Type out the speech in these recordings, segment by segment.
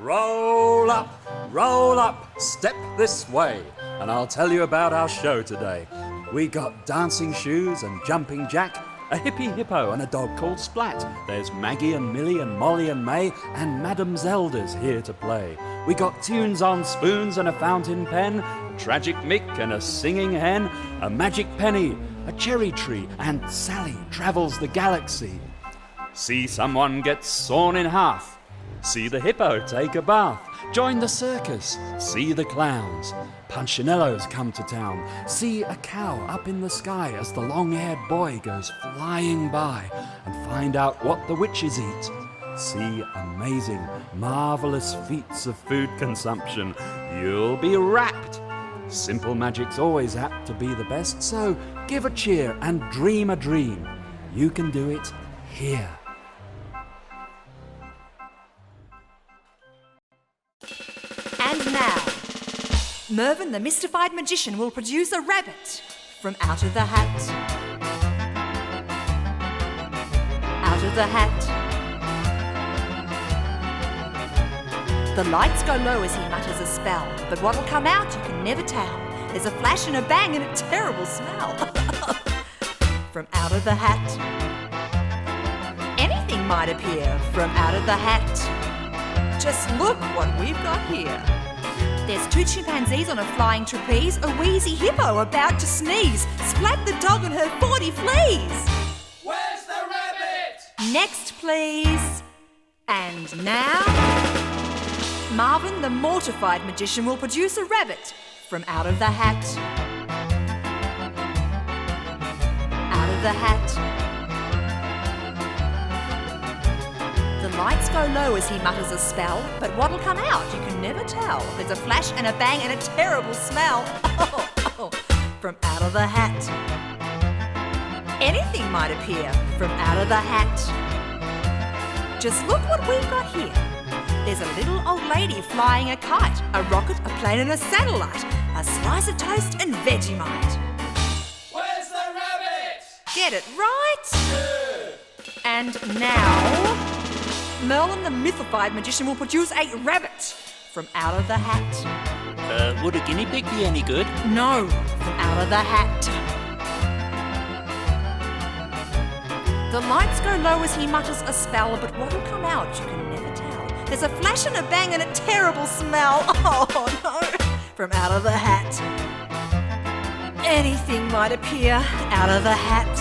Roll up, step this way, and I'll tell you about our show today. We got dancing shoes and jumping jack, a hippie hippo and a dog called Splatt. There's Maggy and Millie and Molly and May, and Madam Zelda's here to play. We got tunes on spoons and a fountain pen, tragic Mick and a singing hen, a magic penny, a cherry tree, and Sally travels the galaxy. See someone get sawn in half. See the hippo take a bath. Join the circus. See the clowns. Punchinellos come to town. See a cow up in the sky as the long-haired boy goes flying by, and find out what the witches eat. See amazing, marvellous feats of food consumption. You'll be rapt. Simple magic's always apt to be the best, so give a cheer and dream a dream. You can do it here. And now, Mervyn the mystified magician will produce a rabbit from out of the hat. Out of the hat. The lights go low as he mutters a spell, but what'll come out you can never tell. There's a flash and a bang and a terrible smell. From out of the hat. Anything might appear from out of the hat. Just look what we've got here. There's 2 chimpanzees on a flying trapeze, a wheezy hippo about to sneeze, Splatt the dog and her 40 fleas. Where's the rabbit? Next, please. And now, Marvin the mortified magician will produce a rabbit from out of the hat. Out of the hat. The lights go low as he mutters a spell, but what'll come out you can never tell. There's a flash and a bang and a terrible smell. From out of the hat. Anything might appear from out of the hat. Just look what we've got here. There's a little old lady flying a kite, a rocket, a plane and a satellite, a slice of toast and Vegemite. Where's the rabbit? Get it right? Yeah. And now, Merlin the mythified magician will produce a rabbit from out of the hat. Would a guinea pig be any good? No, from out of the hat. The lights go low as he mutters a spell, but what'll come out you can never tell. There's a flash and a bang and a terrible smell. Oh no, from out of the hat. Anything might appear out of the hat.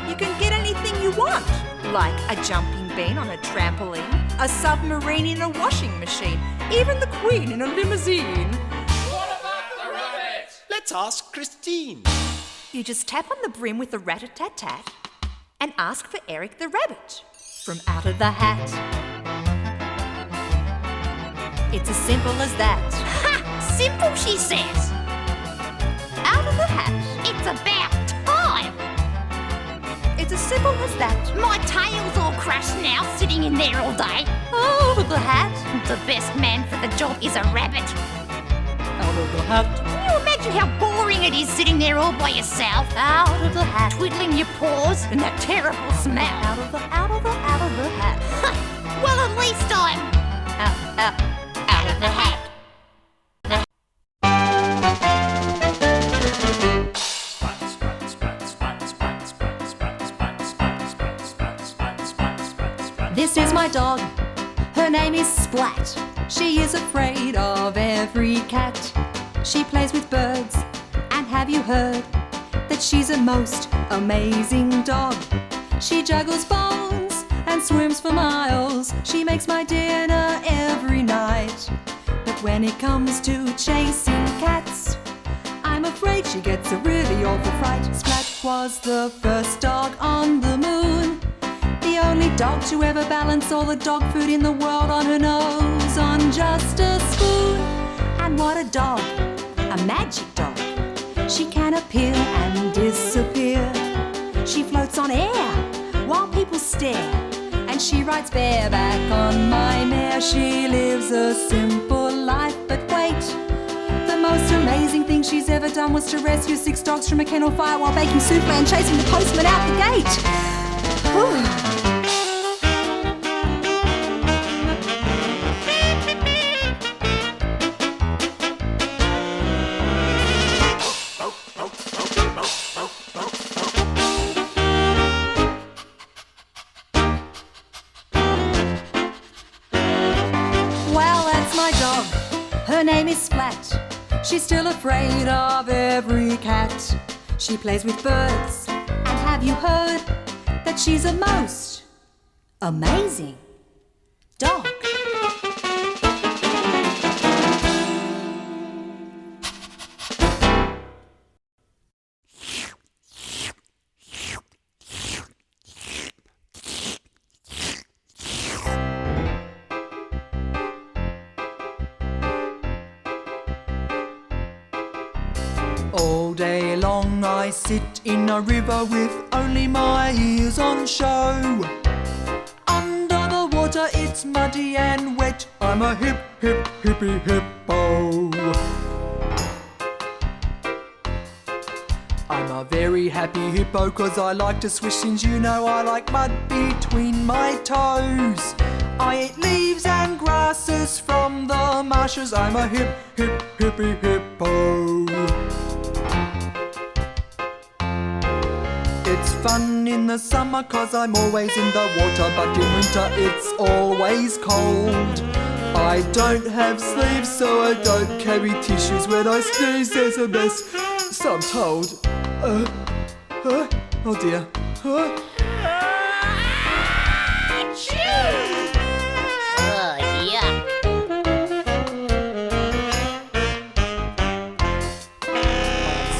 You can get anything you want, like a jumping bean on a trampoline, a submarine in a washing machine, even the Queen in a limousine. What about the rabbit? Let's ask Christine. You just tap on the brim with the rat-a-tat-tat and ask for Eric the rabbit from out of the hat. It's as simple as that. Ha! Simple, she says. Out of the hat. It's about time. It's as simple as that. My tail's all crushed now, sitting in there all day. Out of the hat. The best man for the job is a rabbit. Out of the hat. Can you imagine how boring it is sitting there all by yourself? Out of the hat. Twiddling your paws and that terrible smell. Out of the hat. Well, at least I'm out of the hat. This is my dog. Her name is Splatt. She is afraid of every cat. She plays with birds. And have you heard that she's a most amazing dog? She juggles bones and swims for miles. She makes my dinner every night. But when it comes to chasing cats, I'm afraid she gets a really awful fright. Splatt was the first dog on the moon, the only dog to ever balance all the dog food in the world on her nose on just a spoon. And what a dog, a magic dog. She can appear and disappear. She floats on air while people stare, and she rides bareback on my mare. She lives a simple life, but wait, the most amazing thing she's ever done was to rescue 6 dogs from a kennel fire while baking souffle and chasing the postman out the gate. She's still afraid of every cat. She plays with birds, and have you heard that she's a most amazing dog? All day long I sit in a river with only my ears on show. Under the water it's muddy and wet. I'm a hip, hip, hippy hippo. I'm a very happy hippo 'cause I like to swish, since you know I like mud between my toes. I eat leaves and grasses from the marshes. I'm a hip, hip, hippy hippo. It's fun in the summer 'cause I'm always in the water, but in winter it's always cold. I don't have sleeves, so I don't carry tissues. When I sneeze there's a mess, so I'm told. Oh dear. Oh, yeah.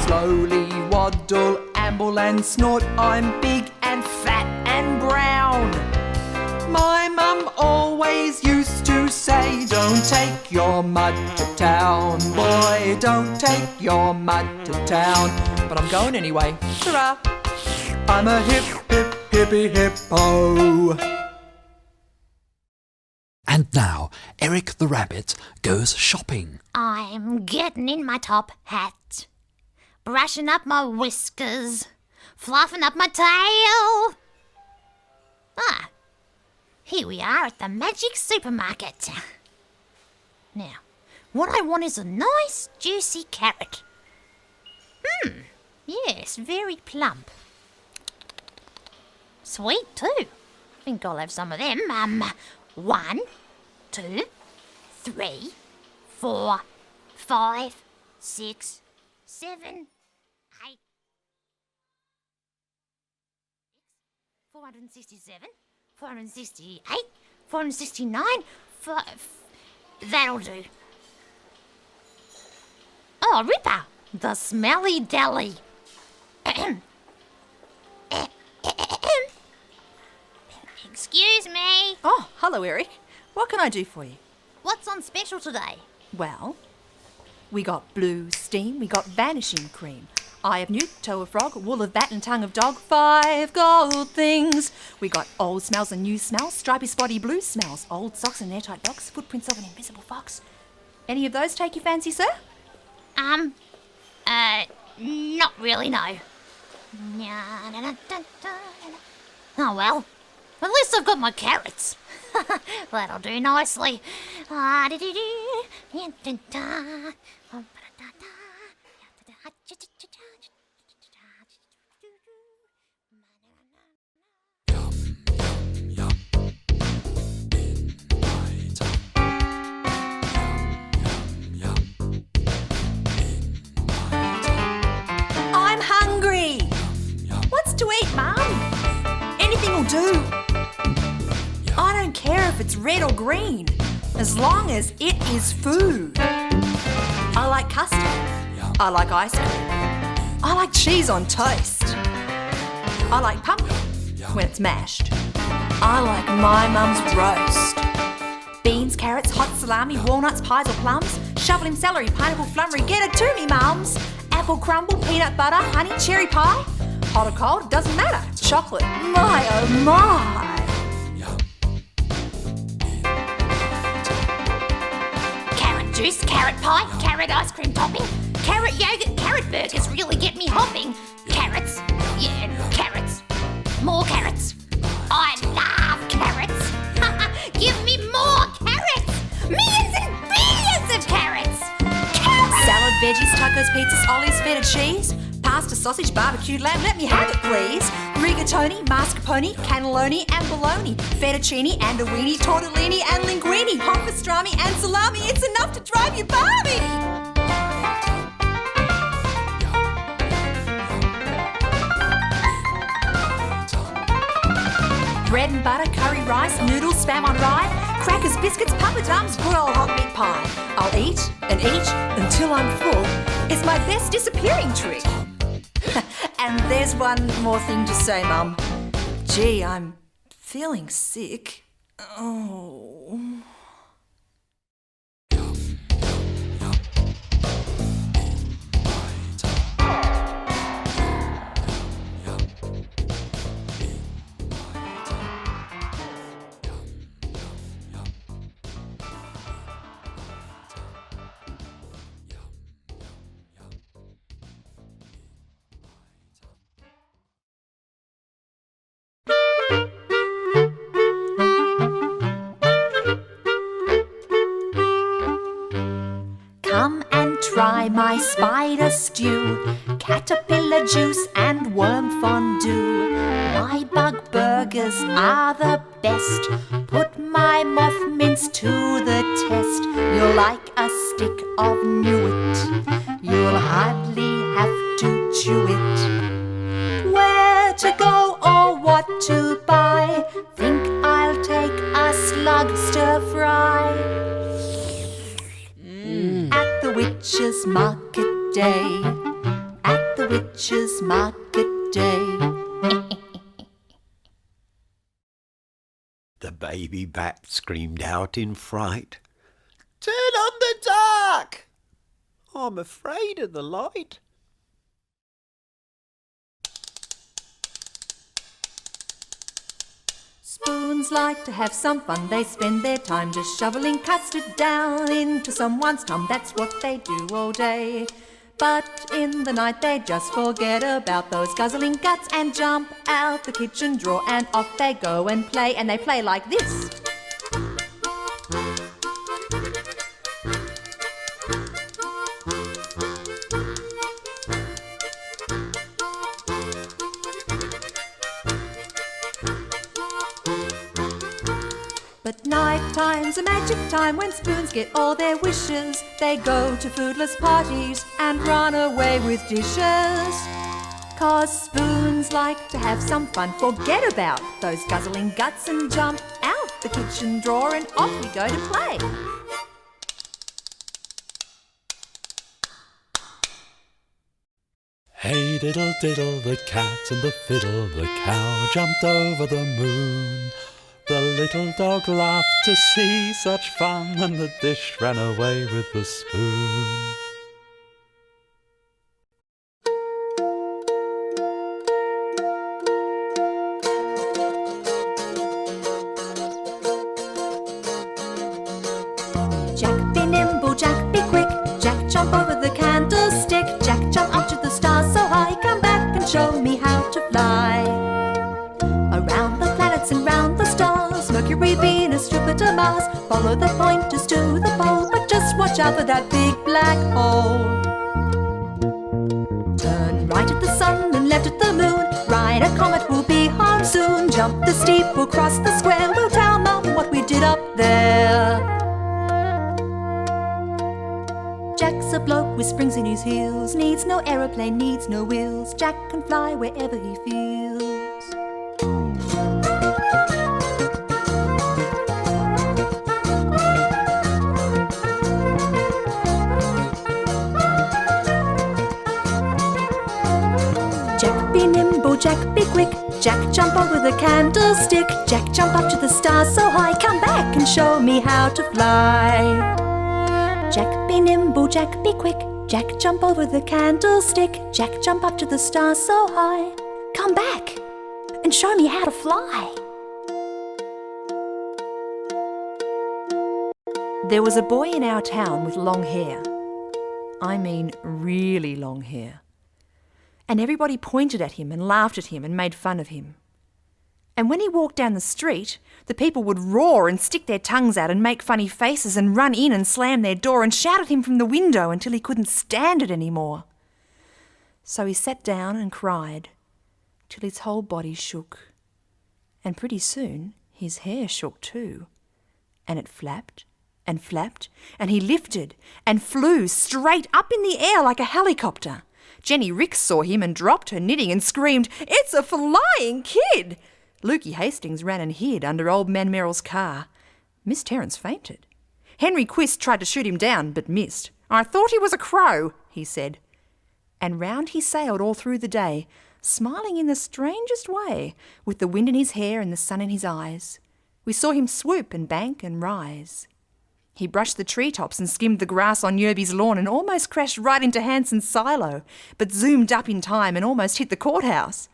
Slowly waddle, amble and snort. I'm big and fat and brown. My mum always used to say, don't take your mud to town. Boy, don't take your mud to town. But I'm going anyway. Ta-ra! I'm a hip, hip, hippy hippo. And now, Eric the Rabbit goes shopping. I'm getting in my top hat, brushing up my whiskers, fluffing up my tail. Ah, here we are at the magic supermarket. Now, what I want is a nice juicy carrot. Yes, very plump. Sweet too. Think I'll have some of them. 1, 2, 3, 4, 5, 6, 7, 8. 467, 468, 469, that'll do. Oh, Ripper, the smelly deli. Excuse me. Oh, hello, Eric. What can I do for you? What's on special today? Well, we got blue steam, we got vanishing cream, eye of newt, toe of frog, wool of bat and tongue of dog, 5 gold things. We got old smells and new smells, stripy spotty blue smells, old socks and airtight box, footprints of an invisible fox. Any of those take your fancy, sir? Not really, no. Oh well, at least I've got my carrots. That'll do nicely. I'm hungry. What's to eat, Mum? Anything will do. I don't care if it's red or green, as long as it is food. I like custard. I like ice cream. I like cheese on toast. I like pumpkin when it's mashed. I like my mum's roast. Beans, carrots, hot salami, walnuts, pies or plums, shovel him celery, pineapple flummery, get it to me, mums. Apple crumble, peanut butter, honey, cherry pie. Hot or cold, doesn't matter. Chocolate, my oh my. Carrot juice, carrot pie, carrot ice cream topping, carrot yogurt, carrot burgers really get me hopping. Carrots, yeah, carrots. More carrots. I love carrots. Give me more carrots. Millions and billions of carrots. Carrots. Salad, veggies, tacos, pizzas, olives, feta cheese, pasta, sausage, barbecued lamb, let me have it please. Rigatoni, mascarpone, cannelloni and bologna, fettuccine and a weenie, tortellini and linguine, hot pastrami and salami, it's enough to drive you balmy. bread and butter, curry rice, noodles, spam on rye, crackers, biscuits, papadums, good old hot meat pie. I'll eat and eat until I'm full. It's my best disappearing trick. And there's one more thing to say, Mum. Gee, I'm feeling sick. Oh. Come and try my spider stew, caterpillar juice and worm fondue. My bug burgers are the best. Put my moth mince to the test. You'll like a stick of Newit. You'll hardly have to chew it. Where to go or what to buy? Think I'll take a slug stir fry. At the witch's market day. At the witch's market day. The baby bat screamed out in fright. Turn on the dark! I'm afraid of the light. Spoons like to have some fun. They spend their time just shoveling custard down into someone's tum. That's what they do all day. But in the night they just forget about those guzzling guts and jump out the kitchen drawer and off they go and play. And they play like this. But night time's a magic time when spoons get all their wishes. They go to foodless parties and run away with dishes. 'Cause spoons like to have some fun. Forget about those guzzling guts and jump out the kitchen drawer and off we go to play. Hey diddle diddle, the cat and the fiddle, the cow jumped over the moon. The little dog laughed to see such fun, and the dish ran away with the spoon. Jack be nimble, Jack be quick, Jack jump over the candlestick, Jack jump up to the stars so high, come back and show me how to fly. Around the planets and round the stars, Mercury, Venus, Jupiter, Mars, follow the pointers to the pole, but just watch out for that big black hole. Turn right at the sun and left at the moon, ride a comet, we'll be home soon. Jump the steeple, cross the square, we'll tell Mum what we did up there. Jack's a bloke with springs in his heels, needs no aeroplane, needs no wheels. Jack can fly wherever he feels. Jack be nimble, Jack be quick, Jack jump over the candlestick, Jack jump up to the stars so high, come back and show me how to fly. Jack be nimble, Jack be quick, Jack jump over the candlestick, Jack jump up to the stars so high, come back and show me how to fly. There was a boy in our town with long hair. I mean really long hair. And everybody pointed at him and laughed at him and made fun of him. And when he walked down the street, the people would roar and stick their tongues out and make funny faces and run in and slam their door and shout at him from the window until he couldn't stand it anymore. So he sat down and cried till his whole body shook. And pretty soon his hair shook too. And it flapped and flapped, and he lifted and flew straight up in the air like a helicopter. Jenny Ricks saw him and dropped her knitting and screamed, "It's a flying kid!" Lukey Hastings ran and hid under old man Merrill's car. Miss Terence fainted. Henry Quist tried to shoot him down, but missed. "I thought he was a crow," he said. And round he sailed all through the day, smiling in the strangest way, with the wind in his hair and the sun in his eyes. We saw him swoop and bank and rise. He brushed the treetops and skimmed the grass on Yerby's lawn and almost crashed right into Hanson's silo, but zoomed up in time and almost hit the courthouse.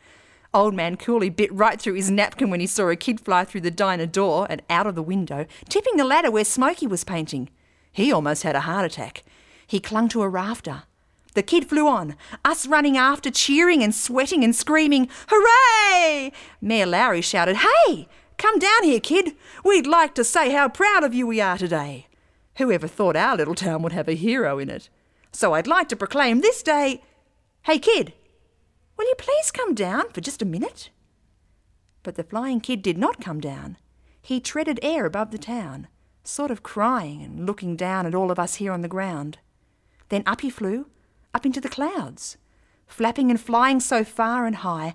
Old man Cooley bit right through his napkin when he saw a kid fly through the diner door and out of the window, tipping the ladder where Smokey was painting. He almost had a heart attack. He clung to a rafter. The kid flew on, us running after, cheering and sweating and screaming, "Hooray!" Mayor Lowry shouted, "Hey, come down here, kid. We'd like to say how proud of you we are today. Whoever thought our little town would have a hero in it? So I'd like to proclaim this day... Hey, kid, will you please come down for just a minute?" But the flying kid did not come down. He treaded air above the town, sort of crying and looking down at all of us here on the ground. Then up he flew, up into the clouds, flapping and flying so far and high,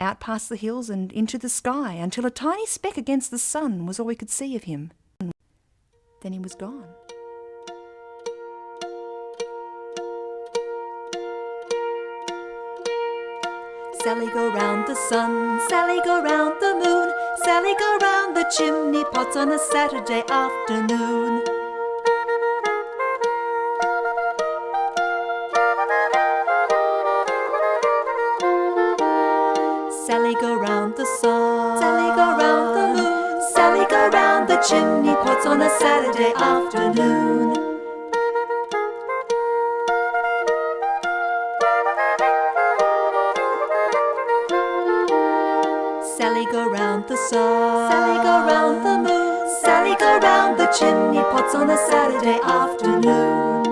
out past the hills and into the sky, until a tiny speck against the sun was all we could see of him. Then he was gone. Sally go round the sun, Sally go round the moon, Sally go round the chimney pots on a Saturday afternoon. Sally go round the sun, Sally go round the moon, Sally go round the chimney pots on a Saturday afternoon. Sally go round the sun, Sally go round the moon, Sally go round the chimney pots on a Saturday afternoon.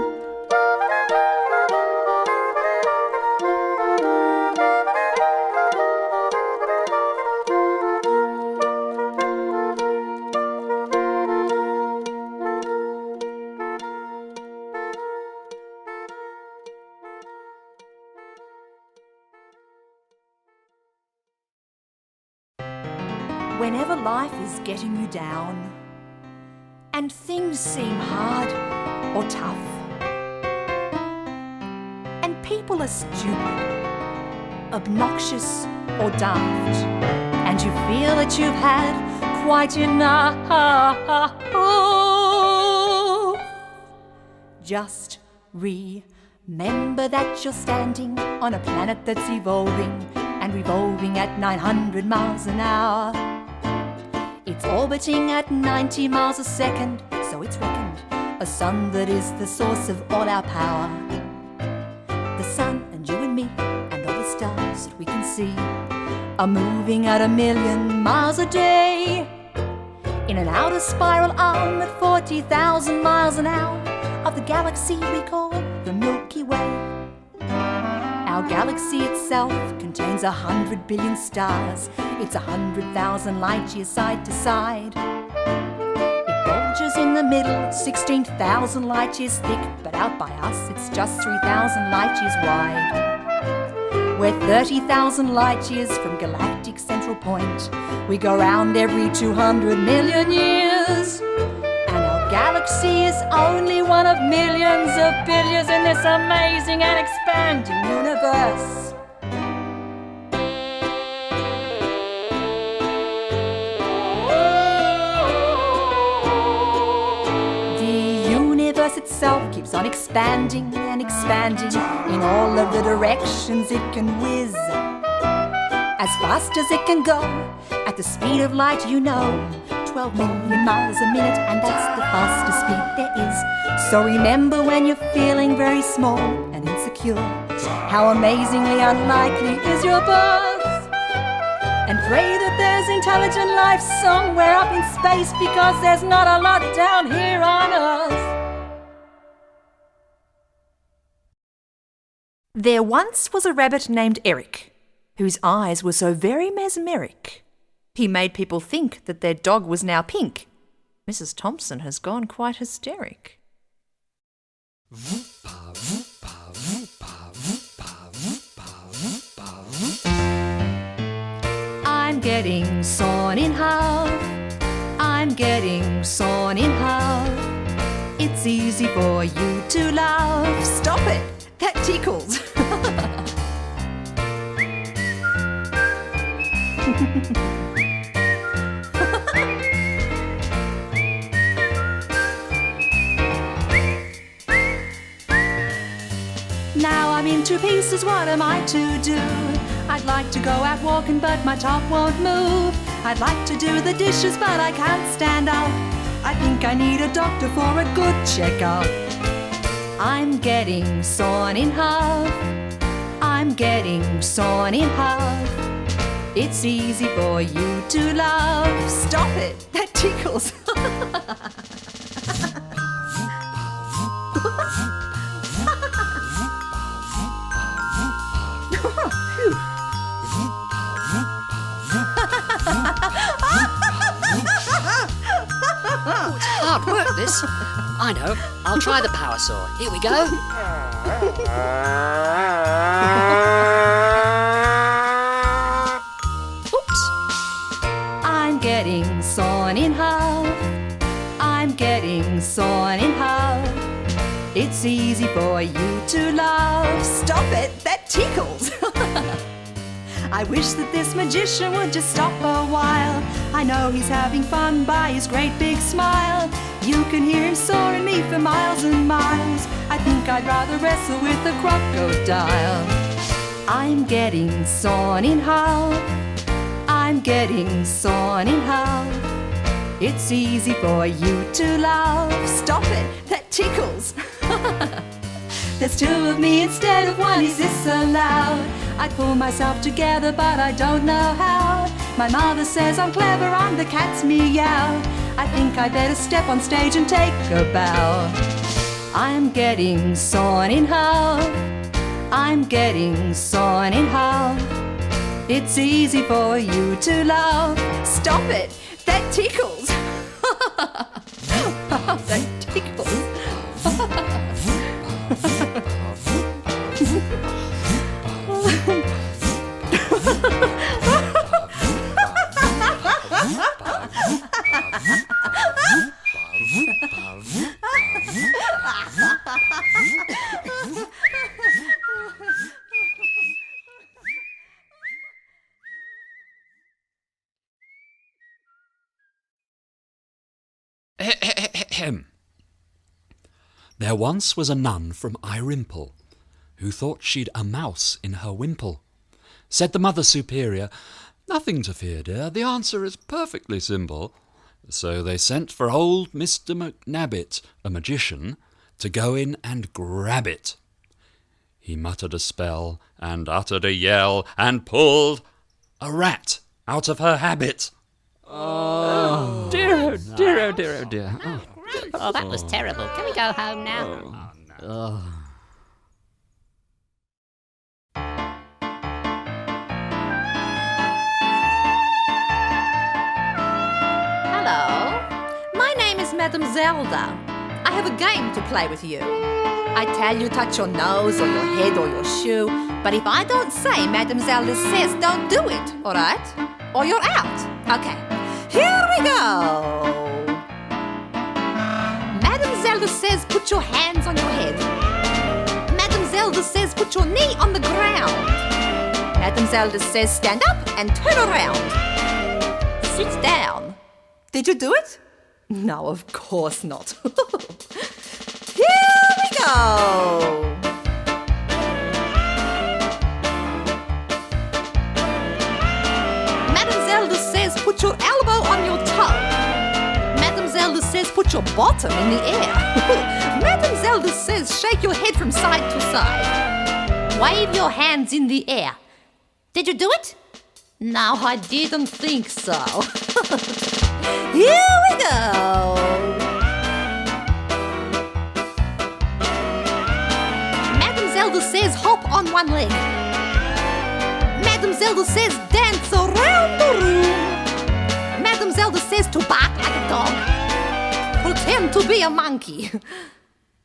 Whenever life is getting you down and things seem hard or tough and people are stupid, obnoxious or daft, and you feel that you've had quite enough, just remember that you're standing on a planet that's evolving and revolving at 900 miles an hour. It's orbiting at 90 miles a second, so it's reckoned a sun that is the source of all our power. The sun and you and me and all the stars that we can see are moving at 1,000,000 miles a day in an outer spiral arm at 40,000 miles an hour of the galaxy we call the Milky Way. Our galaxy itself contains 100 billion stars. It's 100,000 light years side to side. It bulges in the middle, 16,000 light years thick, but out by us it's just 3,000 light years wide. We're 30,000 light years from galactic central point. We go round every 200 million years. And our galaxy is only one of millions of billions in this amazing and expanding universe. The universe itself keeps on expanding and expanding in all of the directions it can whiz. As fast as it can go, at the speed of light, you know, 12 million miles a minute, and that's the fastest speed there is. So remember when you're feeling very small and insecure, how amazingly unlikely is your birth. And pray that there's intelligent life somewhere up in space, because there's not a lot down here on Earth. There once was a rabbit named Eric, whose eyes were so very mesmeric. He made people think that their dog was now pink. Mrs. Thompson has gone quite hysteric. I'm getting getting sawn in half. I'm getting sawn in half. It's easy for you to laugh. Stop it! That tickles. Now I'm in two pieces, what am I to do? I'd like to go out walking, but my top won't move. I'd like to do the dishes, but I can't stand up. I think I need a doctor for a good checkup. I'm getting sawn in half. I'm getting sawn in half. It's easy for you to laugh. Stop it, that tickles. Hard work, this. I know. I'll try the power saw. Here we go. Oops. I'm getting sawn in half. I'm getting sawn in half. It's easy for you to laugh. Stop it, that tickles. I wish that this magician would just stop a while. I know he's having fun by his great big smile. You can hear him soaring me for miles and miles. I think I'd rather wrestle with a crocodile. I'm getting sawn in half. I'm getting sawn in half. It's easy for you to laugh. Stop it, that tickles. There's two of me instead of one, is this allowed? I pull myself together, but I don't know how. My mother says I'm clever, I'm the cat's meow. I think I better step on stage and take a bow. I'm getting sawn in half. I'm getting sawn in half. It's easy for you to laugh. Stop it, that tickles. That tickles. There once was a nun from Irimple, who thought she'd a mouse in her wimple. Said the Mother Superior, "Nothing to fear, dear, the answer is perfectly simple." So they sent for old Mr. McNabbit, a magician, to go in and grab it. He muttered a spell, and uttered a yell, and pulled a rat out of her habit. Oh, dear, oh dear, oh dear, oh dear. Oh, that was terrible. Can we go home now? Hello, my name is Madame Zelda. I have a game to play with you. I tell you touch your nose or your head or your shoe, but if I don't say Madame Zelda says don't do it, all right? Or you're out. Okay, here we go. Madame Zelda says put your hands on your head. Madame Zelda says put your knee on the ground. Madame Zelda says stand up and turn around. Sit down. Did you do it? No, of course not. Here we go. Madame Zelda says put your elbow on your toe. Madame Zelda says put your bottom in the air. Madame Zelda says shake your head from side to side. Wave your hands in the air. Did you do it? No, I didn't think so. Here we go. Madame Zelda says hop on one leg. Madame Zelda says dance around the room. Madame Zelda says to bark like a dog. Pretend to be a monkey.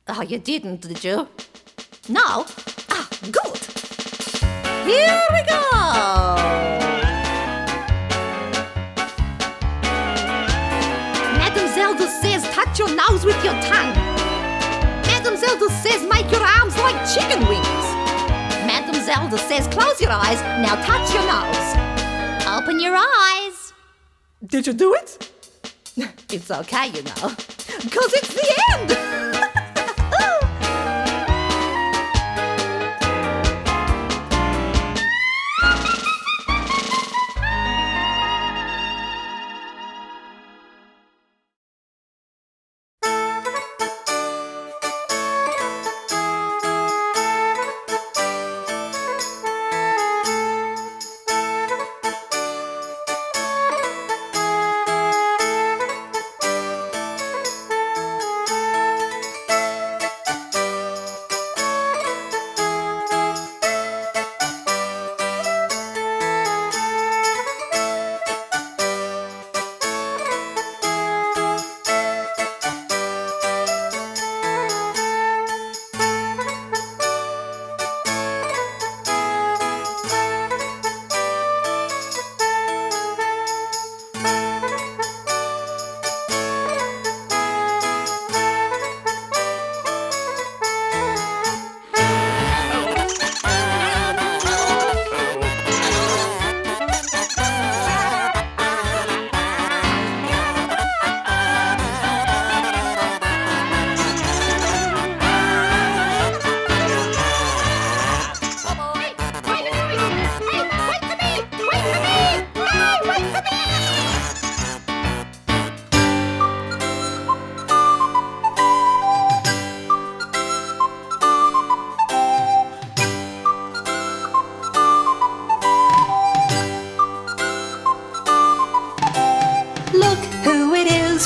Oh, you didn't, did you? No? Ah, good. Here we go. Zelda says touch your nose with your tongue. Madam Zelda says make your arms like chicken wings. Madam Zelda says close your eyes, now touch your nose. Open your eyes. Did you do it? It's okay, you know, because it's the end.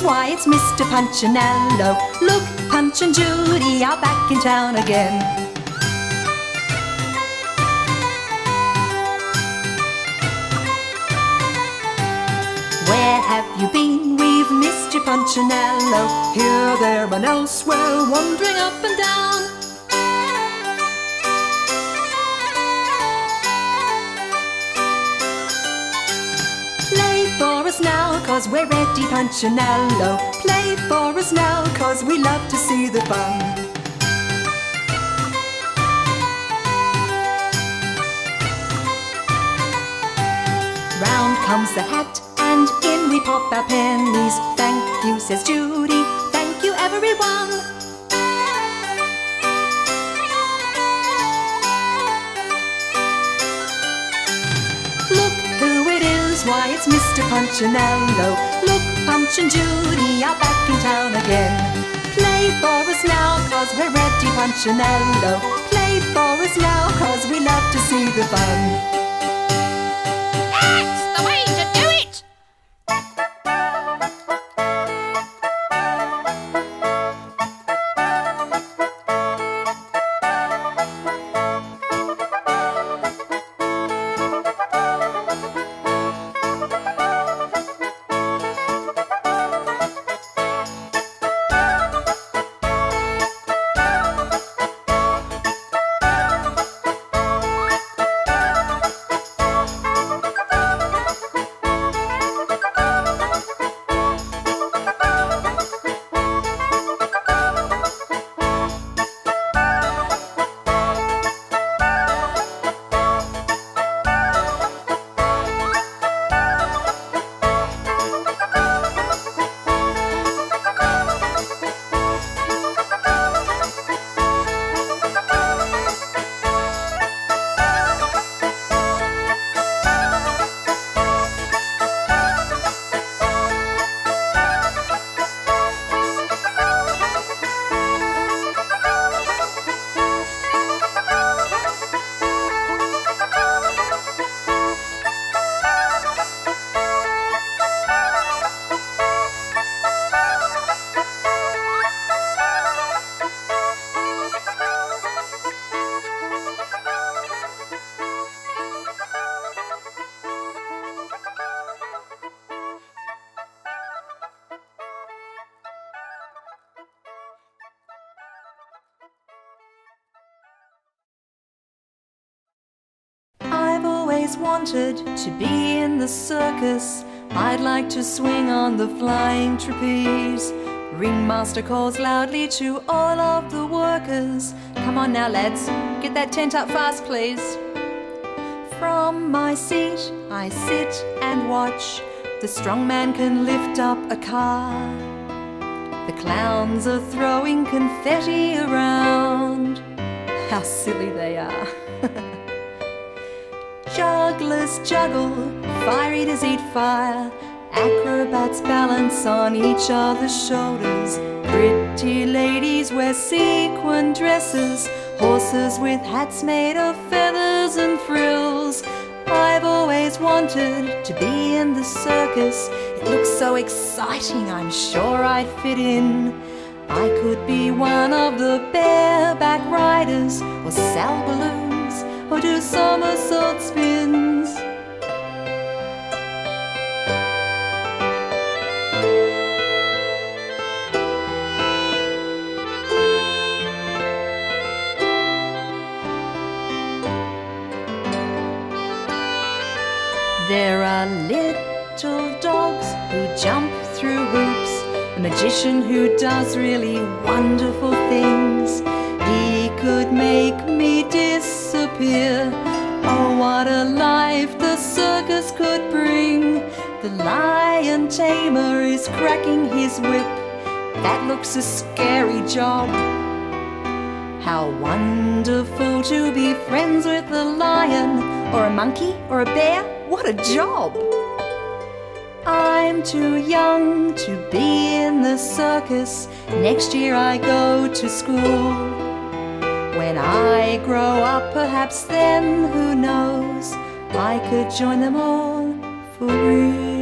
Why, it's Mr. Punchinello. Look, Punch and Judy are back in town again. Where have you been? We've missed you, Punchinello. Here, there and elsewhere, wandering up and down. Play for us now, 'cause we're ready, Punchinello. Play for us now, 'cause we love to see the fun. Round comes the hat, and in we pop our pennies. Thank you, says Judy, thank you everyone. Look who it is, why it's Mr. Punchinello. Look, Punch and Judy are back in town again. Play for us now, 'cause we're ready, Punchinello. Play for us now, 'cause we love to see the fun. That's the way to do it. I've always wanted to be in the circus, I'd like to swing on the flying trapeze. Ringmaster calls loudly to all of the workers. Come on now, lads, get that tent up fast, please. From my seat, I sit and watch. The strong man can lift up a car. The clowns are throwing confetti around. How silly they are. Jugglers juggle, fire eaters eat fire. Acrobats balance on each other's shoulders. Pretty ladies wear sequin dresses. Horses with hats made of feathers and frills. I've always wanted to be in the circus. It looks so exciting, I'm sure I'd fit in. I could be one of the bareback riders, or sell balloons, or do somersault spins. There are little dogs who jump through hoops, a magician who does really wonderful things. He could make me disappear. Oh, what a life the circus could bring. The lion tamer is cracking his whip. That looks a scary job. How wonderful to be friends with a lion, or a monkey, or a bear. What a job! I'm too young to be in the circus. Next year I go to school. When I grow up, perhaps then, who knows, I could join them all for real.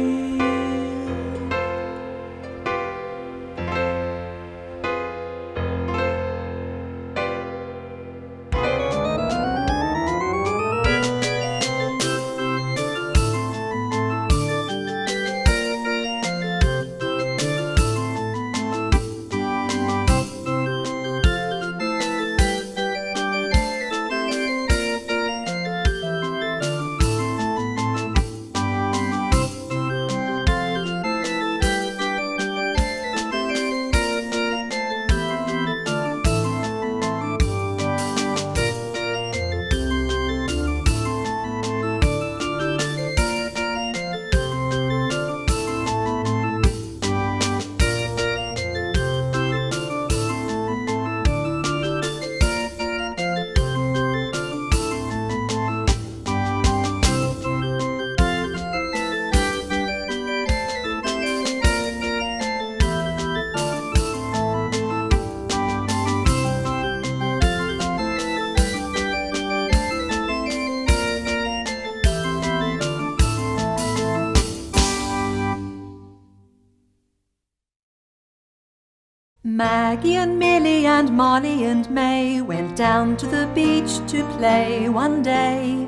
Maggie and Millie and Molly and May went down to the beach to play one day.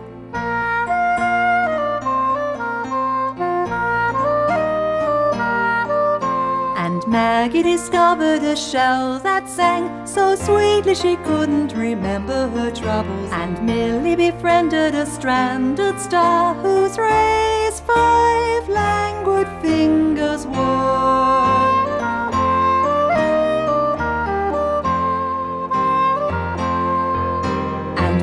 And Maggie discovered a shell that sang so sweetly she couldn't remember her troubles. And Millie befriended a stranded star whose rays 5 languid fingers wore.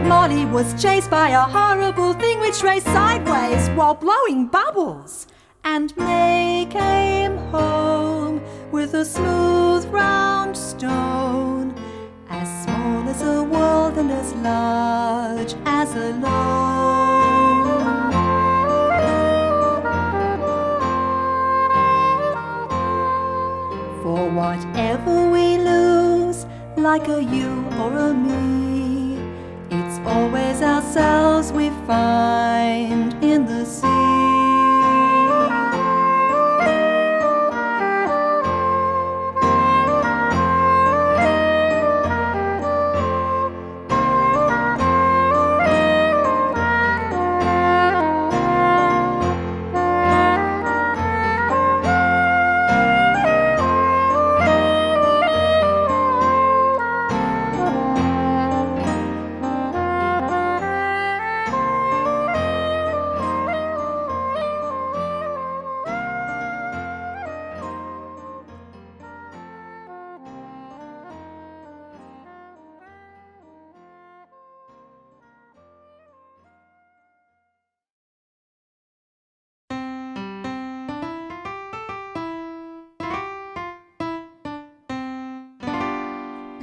Molly was chased by a horrible thing which raced sideways while blowing bubbles. And May came home with a smooth round stone, as small as a world and as large as a loan. For whatever we lose, like a you or a me, it's always ourselves we find in the sea.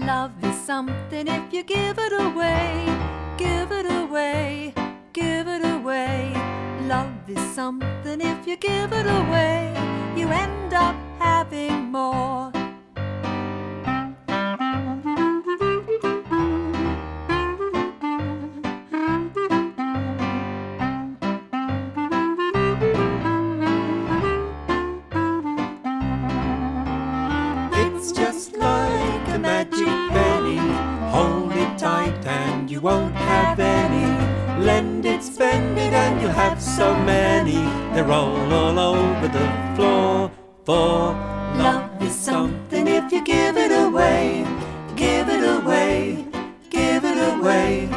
Love is something if you give it away, give it away, give it away. Love is something if you give it away, you end up having more. It's just like a magic penny. Hold it tight and you won't have any. Lend it, spend it, and you'll have so many. They're all over the floor. For love is something if you give it away, give it away, give it away.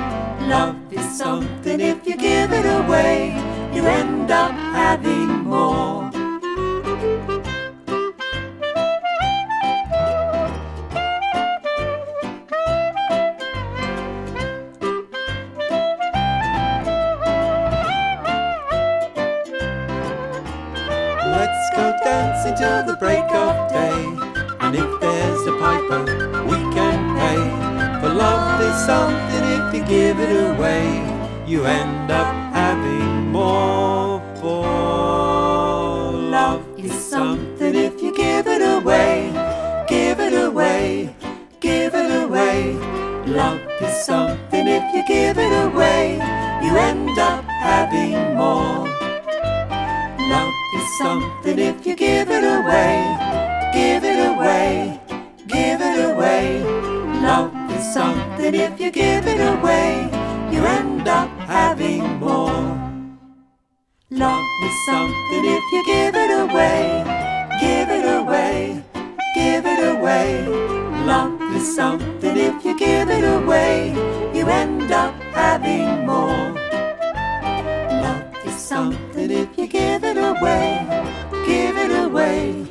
Love is something if you give it away, you end up having more. Let's go dancing till the break of day, and if there's a piper, we can pay. For love is something if you give it away, you end up having more. For love is something if you give it away, give it away, give it away. Love is something if you give it away, you end up having more. Love is something if you give it away, give it away, give it away. Love is something if you give it away, you end up having more. Love is something if you give it away, give it away, give it away. Love is something if you give it away, you end up having more. Love is something if you give it away, give it away,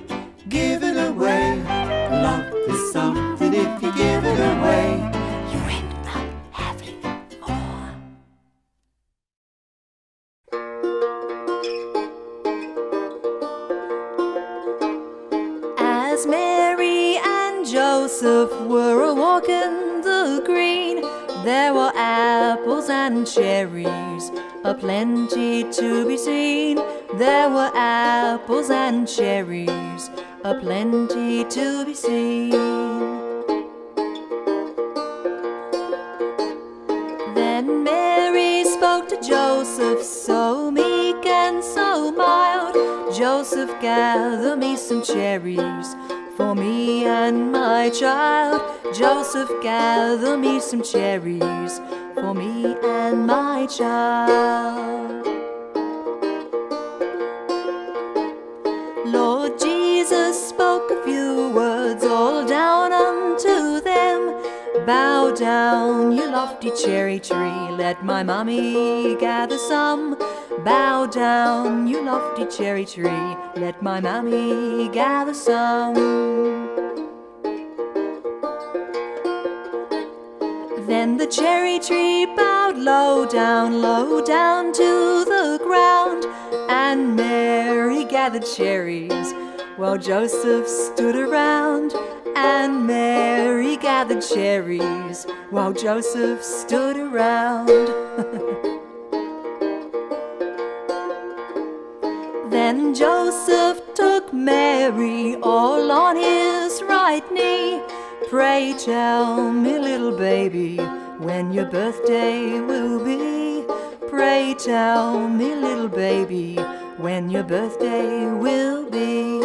give it away. Love is something if you give it away, you end up having more. As Mary and Joseph were a-walking the green, there were apples and cherries a-plenty to be seen. There were apples and cherries a-plenty to be seen. Then Mary spoke to Joseph, so meek and so mild. Joseph, gather me some cherries for me and my child. Joseph, gather me some cherries for me and my child. Lord Jesus spoke a few words all down unto them. Bow down, you lofty cherry tree, let my mommy gather some. Bow down, you lofty cherry tree, let my mommy gather some. Then the cherry tree bowed low down to the ground, and Mary gathered cherries while Joseph stood around. And Mary gathered cherries while Joseph stood around. Then Joseph took Mary all on his right knee. Pray tell me, little baby, when your birthday will be. Pray tell me, little baby, when your birthday will be.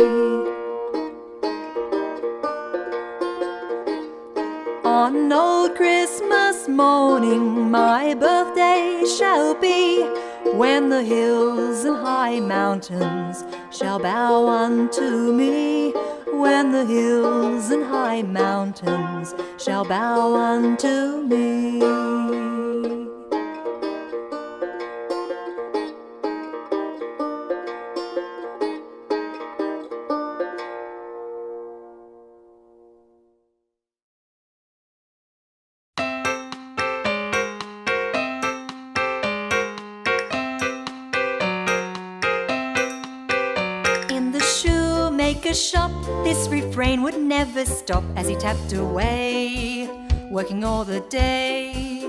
On old Christmas morning my birthday shall be, when the hills and high mountains shall bow unto me. When the hills and high mountains shall bow unto me. Shop, this refrain would never stop as he tapped away. working all the day.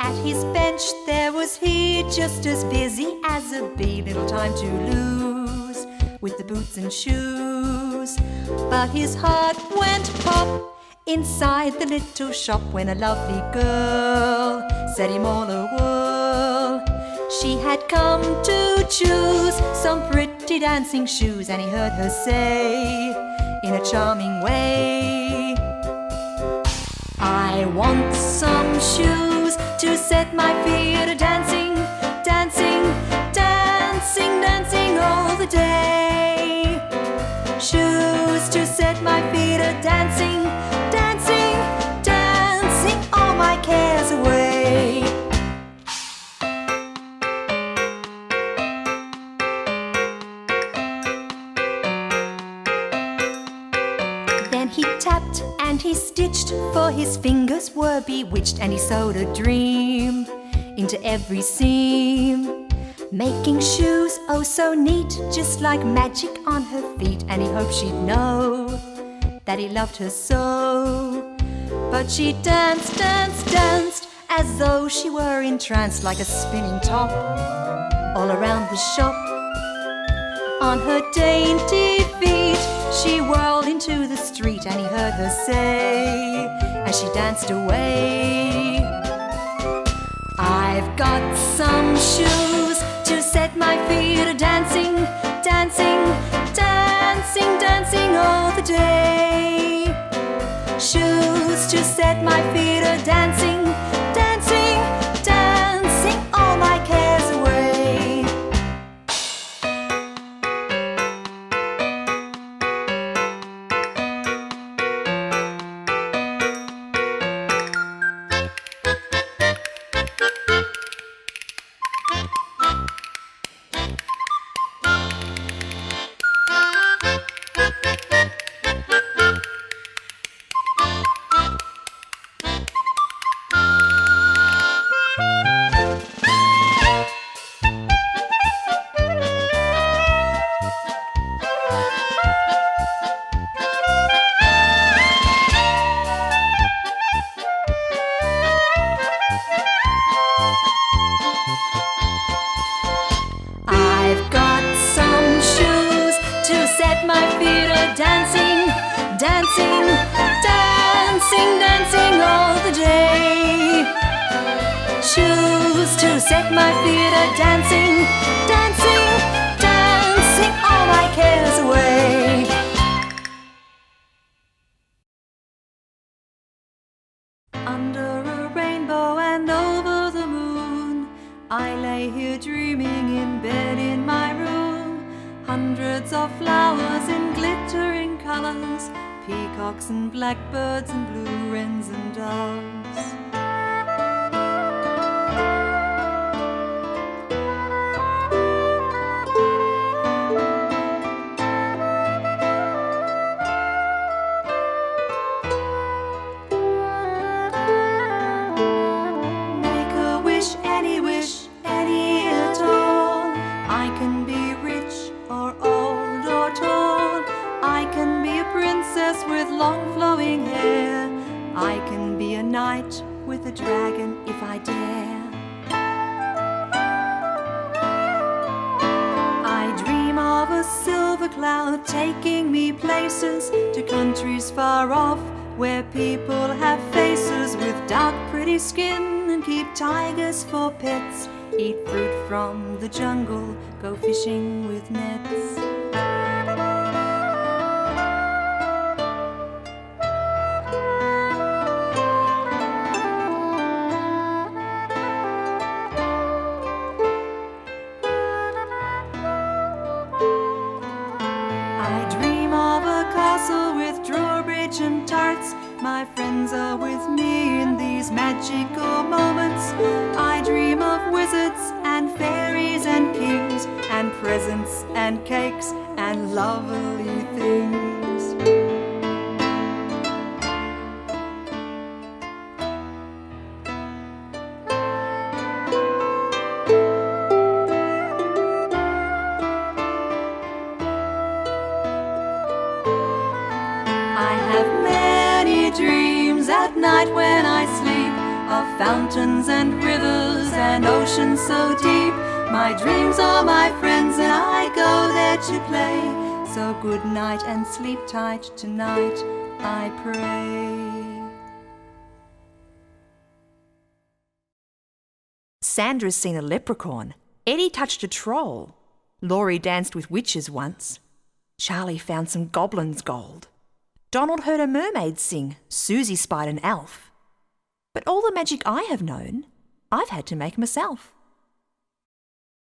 At his bench there was he, just as busy as a bee, little time to lose with the boots and shoes. But his heart went pop inside the little shop when a lovely girl set him all a whirl. She had come to choose some pretty dancing shoes, and he heard her say in a charming way, I want some shoes to set my feet a dancing, dancing, dancing, dancing all the day. Shoes to set my feet a dancing, dancing, dancing all my cares away. Then he tapped and he stitched, for his fingers were bewitched, and he sewed a dream into every seam, making shoes oh so neat, just like magic on her feet. And he hoped she'd know that he loved her so, but she danced, danced, danced as though she were entranced, like a spinning top all around the shop. On her dainty feet she whirled into the street, and he heard her say as she danced away, I've got some shoes to set my feet a dancing, dancing, dancing, dancing all the day. Shoes to set my feet a dancing, dancing, dancing all my cares away. I've got some shoes to set my feet a dancing, dancing, dancing, dancing all the day. Shoes to set my feet a dancing, dancing, dancing all my cares away. Under a rainbow and over the moon, I lay here dreaming in bed in my room. Hundreds of flowers in glittering colors, peacocks and blackbirds and blue wrens and doves. Make a wish, any at all. I can be rich or old or tall. I can be a princess with long flowing hair. I can be a knight with a dragon if I dare. I dream of a silver cloud taking me places, to countries far off where people have faces with dark pretty skin, and keep tigers for pets, eat fruit from the jungle, go fishing with nets. I dream of a castle with drawbridge and turrets. My friends are with me in these magical moments. I dream of wizards and fairies and kings, and presents and cakes and lovely things. I have many dreams dreams at night when I sleep of fountains and rivers and oceans so deep. My dreams are my friends and I go there to play. So good night and sleep tight tonight, I pray. Sandra's seen a leprechaun. Eddie touched a troll. Laurie danced with witches once. Charlie found some goblin's gold. Donald heard a mermaid sing. Susie spied an elf. But all the magic I have known, I've had to make myself.